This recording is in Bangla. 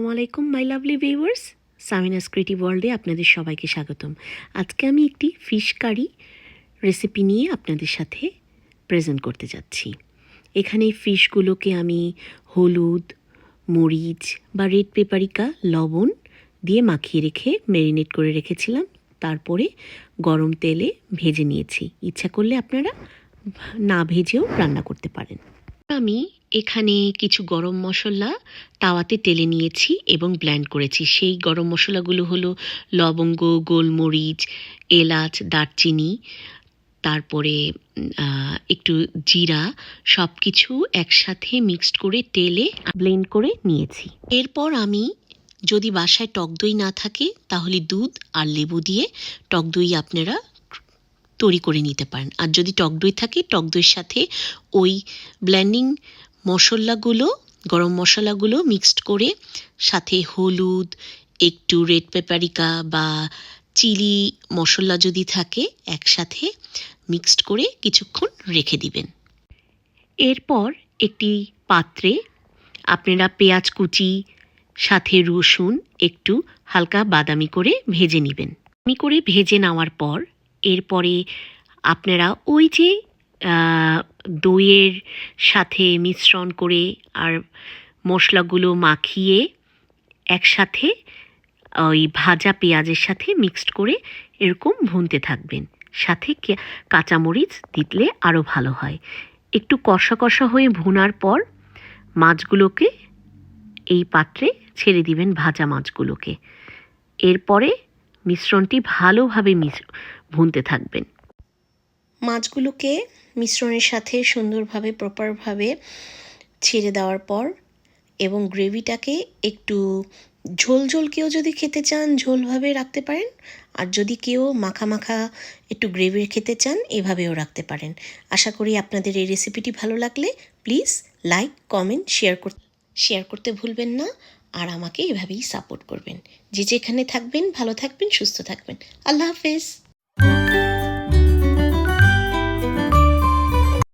আসসালামু আলাইকুম মাই লাভলি ভিউয়ার্স, সামিনাস ক্রিয়েটিভ ওয়ার্ল্ডে আপনাদের সবাইকে স্বাগতম। আজকে আমি একটি ফিশ কারি রেসিপি নিয়ে আপনাদের সাথে প্রেজেন্ট করতে যাচ্ছি। এখানে ফিশগুলোকে আমি হলুদ, মরিচ বা রেড পেপারিকা, লবণ দিয়ে মাখিয়ে রেখে ম্যারিনেট করে রেখেছিলাম। তারপরে গরম তেলে ভেজে নিয়েছি। ইচ্ছা করলে আপনারা না ভেজেও রান্না করতে পারেন। আমি এখানে কিছু গরম মশলা তাওয়াতে টেলে নিয়েছি এবং ব্লেন্ড করেছি। সেই গরম মশলাগুলো হলো লবঙ্গ, গোলমরিচ, এলাচ, দারচিনি, তারপরে একটু জিরা, সব কিছু একসাথে মিক্সড করে তেলে ব্লেন্ড করে নিয়েছি। এরপর আমি, যদি বাসায় টক দই না থাকে তাহলে দুধ আর লেবু দিয়ে টক দই আপনারা তৈরি করে নিতে পারেন। আর যদি টক দই থাকে, টক দইয়ের সাথে ওই ব্লেন্ডিং মশলাগুলো, গরম মশলাগুলো মিক্সড করে, সাথে হলুদ, একটু রেড পেপারিকা বা চিলি মশলা যদি থাকে, একসাথে মিক্সড করে কিছুক্ষণ রেখে দিবেন। এরপর একটি পাত্রে আপনারা পেঁয়াজ কুচি, সাথে রসুন একটু হালকা বাদামি করে ভেজে নেবেন। ভেজে নেওয়ার পর এরপরে আপনারা ওই যে দইয়ের সাথে মিশ্রণ করে আর মশলাগুলো মাখিয়ে একসাথে ওই ভাজা পেঁয়াজের সাথে মিক্সড করে এরকম ভুনতে থাকবেন। সাথে কাঁচামরিচ দিলে আরও ভালো হয়। একটু কষা কষা হয়ে ভুনার পর মাছগুলোকে এই পাত্রে ছেড়ে দিবেন, ভাজা মাছগুলোকে। এরপরে মিশ্রণটি ভালোভাবে ভুনতে থাকবেন। মাছগুলোকে মিশ্রণের সাথে সুন্দরভাবে প্রপারভাবে ছেড়ে দেওয়ার পর এবং গ্রেভিটাকে একটু ঝোল ঝোল, কেউ যদি খেতে চান ঝোলভাবে রাখতে পারেন, আর যদি কেউ মাখা মাখা একটু গ্রেভি খেতে চান এভাবেও রাখতে পারেন। আশা করি আপনাদের এই রেসিপিটি ভালো লাগলে প্লিজ লাইক, কমেন্ট, শেয়ার করতে ভুলবেন না। আর আমাকে এভাবেই সাপোর্ট করবেন। যে যেখানে থাকবেন ভালো থাকবেন, সুস্থ থাকবেন। আল্লাহ হাফেজ।